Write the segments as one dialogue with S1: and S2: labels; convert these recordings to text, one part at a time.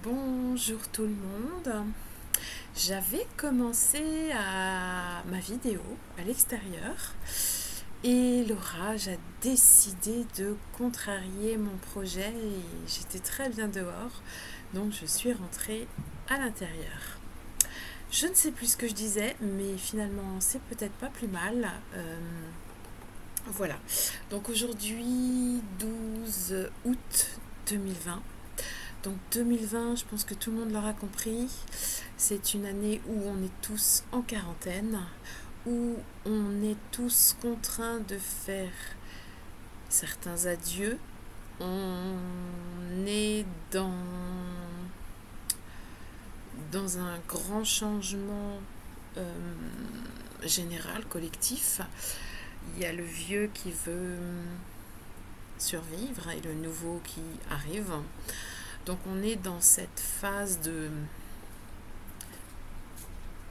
S1: Bonjour tout le monde. J'avais commencé ma vidéo à l'extérieur et l'orage a décidé de contrarier mon projet et j'étais très bien dehors, donc je suis rentrée à l'intérieur. Je ne sais plus ce que je disais, mais finalement c'est peut-être pas plus mal. Voilà. Donc aujourd'hui 12 août 2020. Donc 2020, je pense que tout le monde l'aura compris, c'est une année où on est tous en quarantaine, où on est tous contraints de faire certains adieux. On est dans un grand changement général, collectif. Il y a le vieux qui veut survivre et le nouveau qui arrive. Donc on est dans cette phase de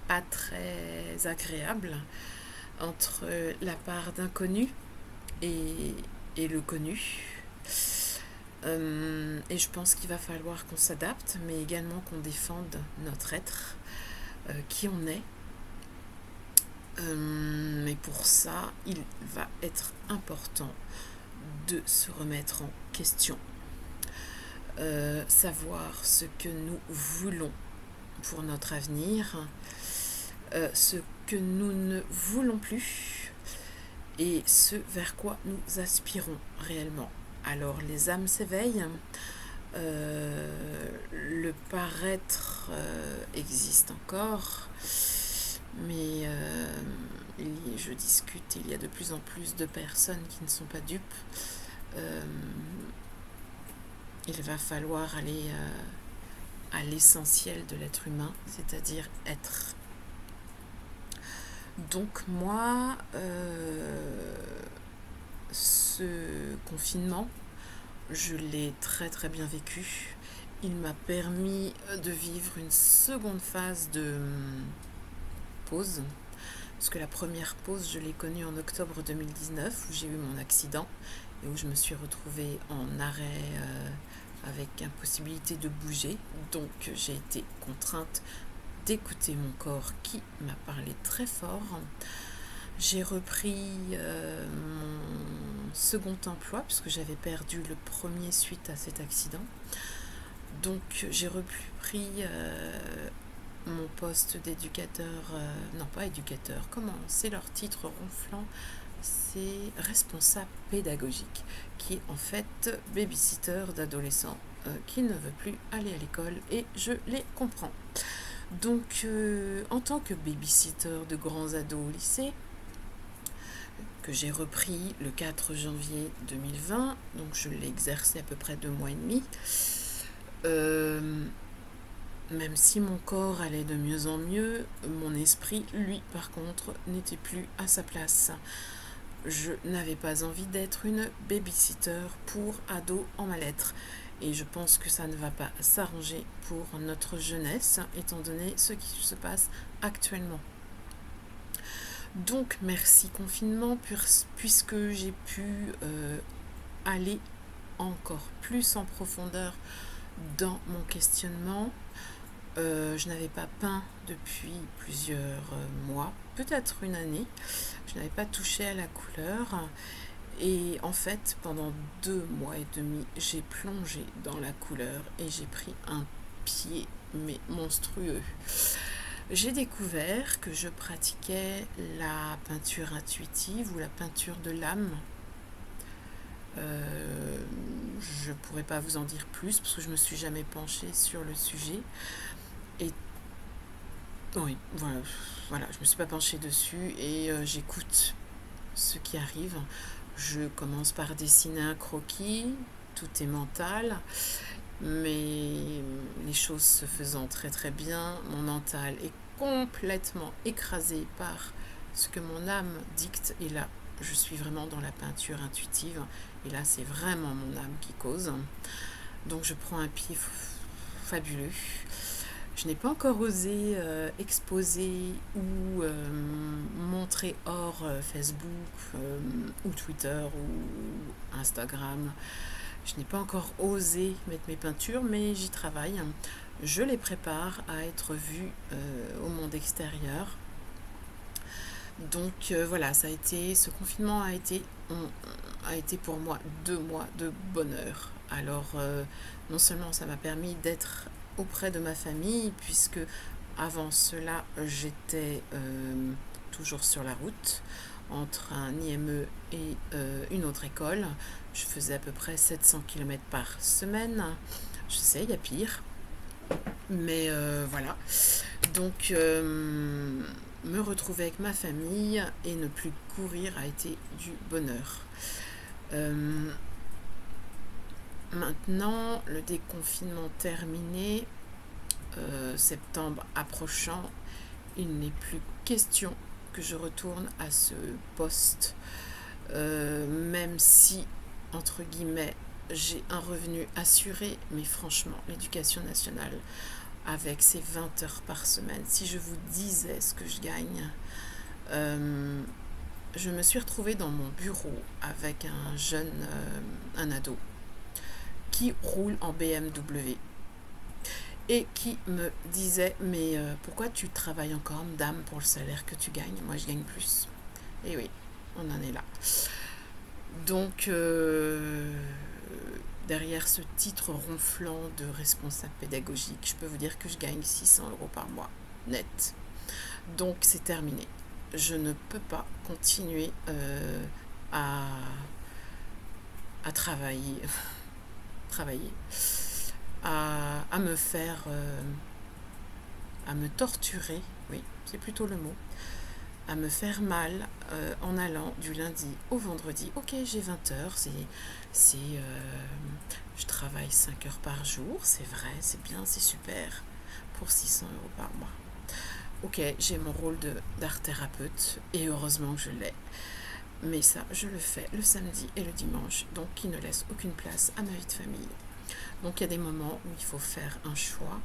S1: pas très agréable entre la part d'inconnu et, et le connu. Et je pense qu'il va falloir qu'on s'adapte, mais également qu'on défende notre être, qui on est. Mais pour ça, il va être important de se remettre en question. Savoir ce que nous voulons pour notre avenir, ce que nous ne voulons plus et ce vers quoi nous aspirons réellement. Alors les âmes s'éveillent, le paraître existe encore, mais je discute, il y a de plus en plus de personnes qui ne sont pas dupes. Il va falloir aller à l'essentiel de l'être humain, c'est-à-dire être. Donc moi, ce confinement, je l'ai très très bien vécu. Il m'a permis de vivre une seconde phase de pause, parce que la première pause, je l'ai connue en octobre 2019, où j'ai eu mon accident et où je me suis retrouvée en arrêt avec impossibilité de bouger. Donc j'ai été contrainte d'écouter mon corps qui m'a parlé très fort. J'ai repris mon second emploi puisque j'avais perdu le premier suite à cet accident. Donc j'ai repris mon poste d'éducateur, non pas éducateur, comment c'est leur titre ronflant, c'est responsable pédagogique, qui est en fait babysitter d'adolescents qui ne veut plus aller à l'école et je les comprends. Donc en tant que babysitter de grands ados au lycée, que j'ai repris le 4 janvier 2020, donc je l'ai exercé à peu près 2 mois et demi, même si mon corps allait de mieux en mieux, mon esprit, lui, par contre, n'était plus à sa place. Je n'avais pas envie d'être une babysitter pour ados en mal-être. Et je pense que ça ne va pas s'arranger pour notre jeunesse, étant donné ce qui se passe actuellement. Donc, merci confinement, puisque j'ai pu aller encore plus en profondeur dans mon questionnement. Je n'avais pas peint depuis plusieurs mois, peut-être une année. Je n'avais pas touché à la couleur. Et en fait, pendant 2 mois et demi, j'ai plongé dans la couleur et j'ai pris un pied, mais monstrueux. J'ai découvert que je pratiquais la peinture intuitive ou la peinture de l'âme. Je ne pourrais pas vous en dire plus parce que je ne me suis jamais penchée sur le sujet. Et oui, voilà, je ne me suis pas penchée dessus et j'écoute ce qui arrive. Je commence par dessiner un croquis, tout est mental, mais les choses se faisant très très bien, mon mental est complètement écrasé par ce que mon âme dicte et là je suis vraiment dans la peinture intuitive et là c'est vraiment mon âme qui cause. Donc je prends un pied fabuleux. Je n'ai pas encore osé exposer ou montrer hors Facebook ou Twitter ou Instagram Je n'ai pas encore osé mettre mes peintures, mais j'y travaille. Je les prépare à être vues au monde extérieur. Donc voilà, ce confinement a été pour moi 2 mois de bonheur. Alors non seulement ça m'a permis d'être auprès de ma famille, puisque avant cela j'étais toujours sur la route entre un IME et une autre école. Je faisais à peu près 700 km par semaine. Je sais, il y a pire. Mais voilà. Donc me retrouver avec ma famille et ne plus courir a été du bonheur. Maintenant, le déconfinement terminé, septembre approchant, il n'est plus question que je retourne à ce poste, même si, entre guillemets, j'ai un revenu assuré, mais franchement, l'éducation nationale, avec ses 20 heures par semaine, si je vous disais ce que je gagne, je me suis retrouvée dans mon bureau avec un ado, qui roule en BMW et qui me disait mais pourquoi tu travailles encore, dame, pour le salaire que tu gagnes? Moi je gagne plus. Et oui, on en est là. Donc derrière ce titre ronflant de responsable pédagogique, je peux vous dire que je gagne 600 € par mois net. Donc c'est terminé. Je ne peux pas continuer à travailler à me faire à me torturer, oui, c'est plutôt le mot, à me faire mal en allant du lundi au vendredi. Ok, j'ai 20 heures, je travaille 5 heures par jour, c'est vrai, c'est bien, c'est super, pour 600 € par mois. Ok, j'ai mon rôle d'art thérapeute, et heureusement que je l'ai. Mais ça, je le fais le samedi et le dimanche, donc qui ne laisse aucune place à ma vie de famille. Donc il y a des moments où il faut faire un choix.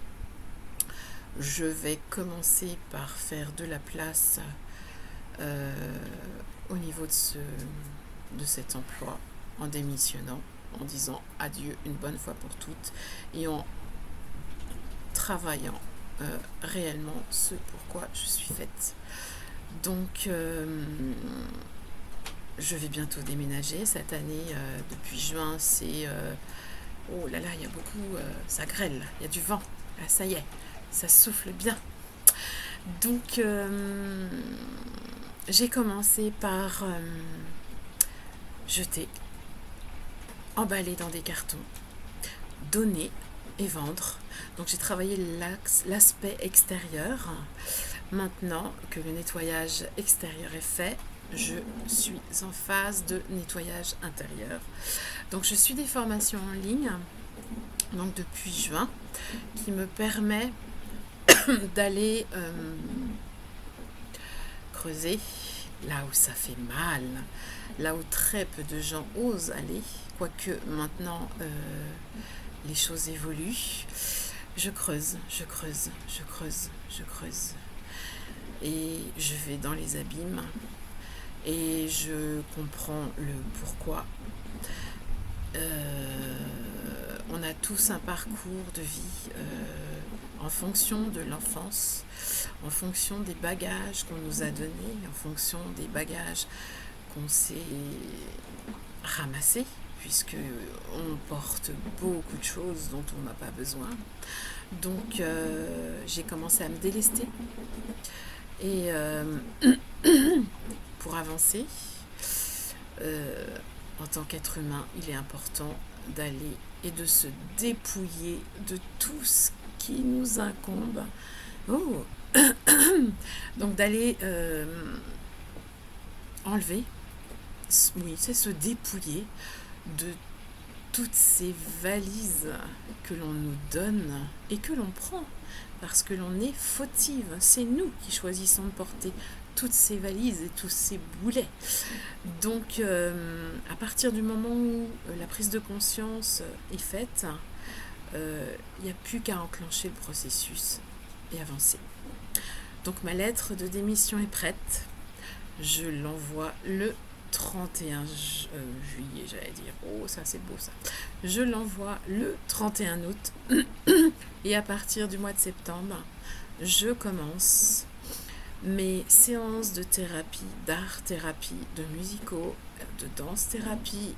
S1: Je vais commencer par faire de la place au niveau de cet emploi, en démissionnant, en disant adieu une bonne fois pour toutes, et en travaillant réellement ce pourquoi je suis faite. Donc je vais bientôt déménager cette année. Depuis juin, c'est oh là là, il y a beaucoup, ça grêle, il y a du vent. Là, ça y est, ça souffle bien. Donc j'ai commencé par jeter, emballer dans des cartons, donner et vendre. Donc j'ai travaillé l'aspect extérieur. Maintenant que le nettoyage extérieur est fait, je suis en phase de nettoyage intérieur. Donc je suis des formations en ligne, donc depuis juin, qui me permet d'aller creuser là où ça fait mal, là où très peu de gens osent aller, quoique maintenant les choses évoluent. Je creuse. Et je vais dans les abîmes et je comprends le pourquoi. On a tous un parcours de vie en fonction de l'enfance, en fonction des bagages qu'on nous a donnés, en fonction des bagages qu'on s'est ramassés, puisque on porte beaucoup de choses dont on n'a pas besoin. Donc j'ai commencé à me délester et pour avancer en tant qu'être humain, il est important d'aller et de se dépouiller de tout ce qui nous incombe. Oh donc d'aller enlever, oui, c'est se dépouiller de toutes ces valises que l'on nous donne et que l'on prend parce que l'on est fautive. C'est nous qui choisissons de porter toutes ces valises et tous ces boulets. Donc à partir du moment où la prise de conscience est faite, il n'y a plus qu'à enclencher le processus et avancer. Donc ma lettre de démission est prête. Je l'envoie le 31 juillet, j'allais dire. Oh, ça c'est beau ça. Je l'envoie le 31 août. Et à partir du mois de septembre, je commence mes séances de thérapie, d'art-thérapie, de musicaux, de danse-thérapie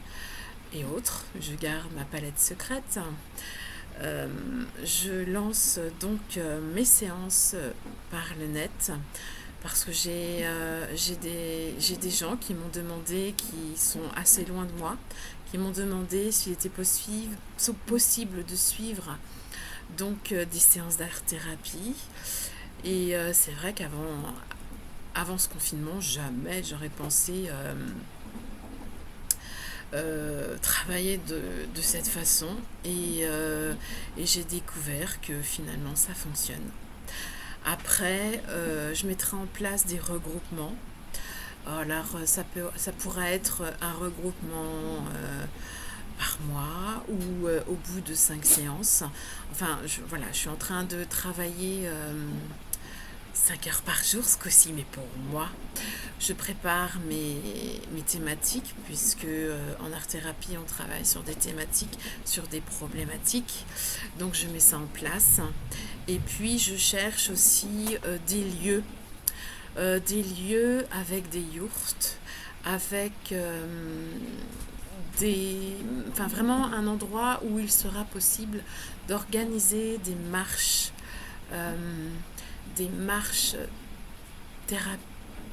S1: et autres. Je garde ma palette secrète. Je lance donc mes séances par le net parce que j'ai des gens qui m'ont demandé, qui sont assez loin de moi, qui m'ont demandé s'il était possible de suivre donc des séances d'art-thérapie. Et c'est vrai qu'avant ce confinement, jamais j'aurais pensé travailler de cette façon. Et j'ai découvert que finalement ça fonctionne. Après, je mettrai en place des regroupements. Alors, ça pourrait être un regroupement par mois ou au bout de 5 séances. Enfin, voilà, je suis en train de travailler 5 heures par jour ce coup-ci, mais pour moi, je prépare mes thématiques, puisque en art-thérapie, on travaille sur des thématiques, sur des problématiques. Donc, je mets ça en place. Et puis, je cherche aussi des lieux avec des yourtes, avec enfin vraiment un endroit où il sera possible d'organiser euh, des marches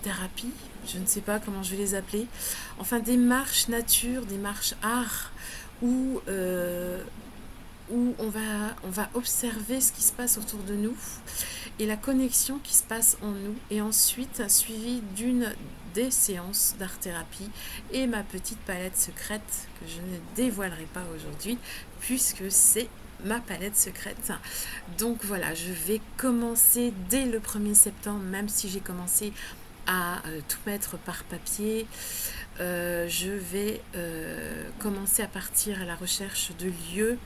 S1: thérapie, je ne sais pas comment je vais les appeler, enfin des marches nature, des marches art, où, où on va observer ce qui se passe autour de nous et la connexion qui se passe en nous, et ensuite suivi des séances d'art-thérapie et ma petite palette secrète que je ne dévoilerai pas aujourd'hui puisque c'est ma palette secrète. Donc voilà, je vais commencer dès le 1er septembre, même si j'ai commencé à tout mettre par papier. Je vais commencer à partir à la recherche de lieux,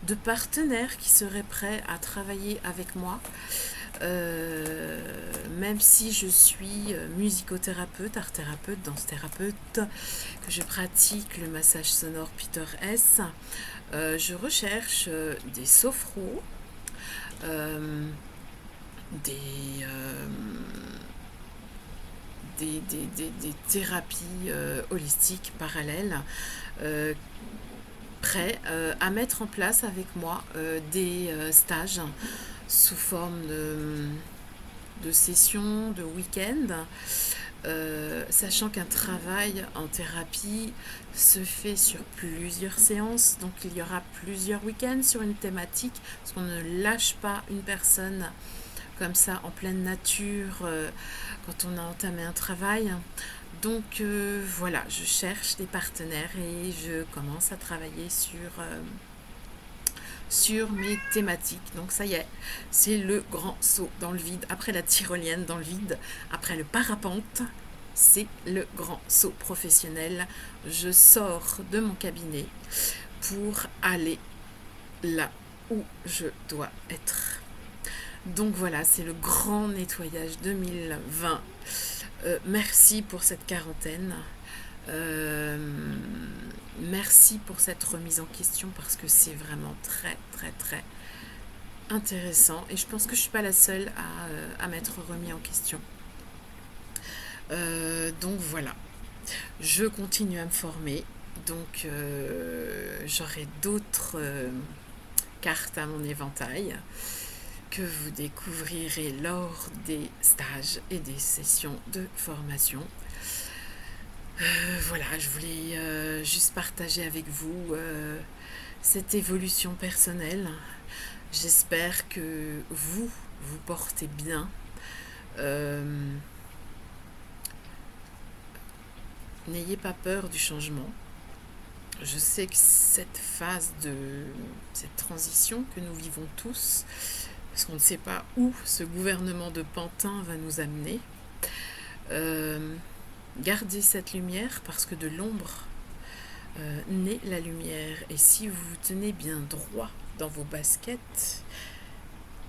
S1: de partenaires qui seraient prêts à travailler avec moi. Même si je suis musicothérapeute, art-thérapeute, danse-thérapeute, que je pratique le massage sonore Peter S, je recherche des sophros, des, des thérapies holistiques parallèles, prêts à mettre en place avec moi des stages sous forme de sessions, de week-ends, sachant qu'un travail en thérapie se fait sur plusieurs séances, donc il y aura plusieurs week-ends sur une thématique, parce qu'on ne lâche pas une personne comme ça en pleine nature quand on a entamé un travail. Donc voilà, je cherche des partenaires et je commence à travailler sur mes thématiques. Donc ça y est, c'est le grand saut dans le vide. Après la tyrolienne dans le vide, après le parapente, c'est le grand saut professionnel. Je sors de mon cabinet pour aller là où je dois être. Donc voilà, c'est le grand nettoyage 2020. Merci pour cette quarantaine. Merci pour cette remise en question parce que c'est vraiment très très très intéressant et je pense que je ne suis pas la seule à m'être remis en question. Donc voilà, je continue à me former, donc j'aurai d'autres cartes à mon éventail que vous découvrirez lors des stages et des sessions de formation. Voilà, je voulais juste partager avec vous cette évolution personnelle. J'espère que vous portez bien. N'ayez pas peur du changement. Je sais que cette cette transition que nous vivons tous, parce qu'on ne sait pas où ce gouvernement de pantin va nous amener, gardez cette lumière parce que de l'ombre naît la lumière. Et si vous vous tenez bien droit dans vos baskets,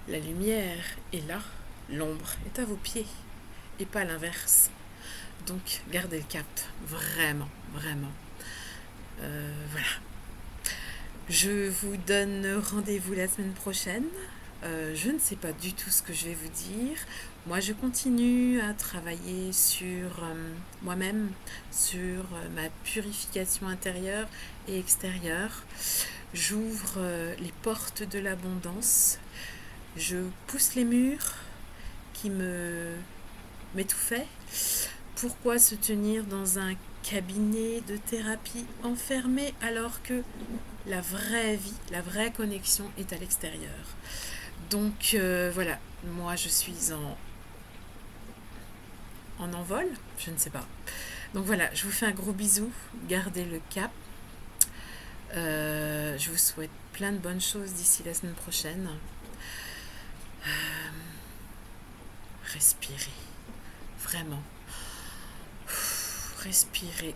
S1: la lumière est là, l'ombre est à vos pieds et pas l'inverse. Donc, gardez le cap, vraiment, vraiment. Voilà. Je vous donne rendez-vous la semaine prochaine. Je ne sais pas du tout ce que je vais vous dire. Moi, je continue à travailler sur moi-même, sur ma purification intérieure et extérieure. J'ouvre les portes de l'abondance. Je pousse les murs qui m'étouffaient. Pourquoi se tenir dans un cabinet de thérapie enfermé alors que la vraie vie, la vraie connexion est à l'extérieur? Donc voilà, moi je suis en envol, je ne sais pas. Donc voilà, je vous fais un gros bisou, gardez le cap. Je vous souhaite plein de bonnes choses d'ici la semaine prochaine. Respirez, vraiment. Respirez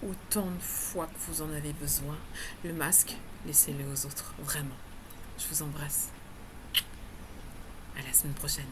S1: autant de fois que vous en avez besoin. Le masque, laissez-le aux autres, vraiment. Je vous embrasse. À la semaine prochaine.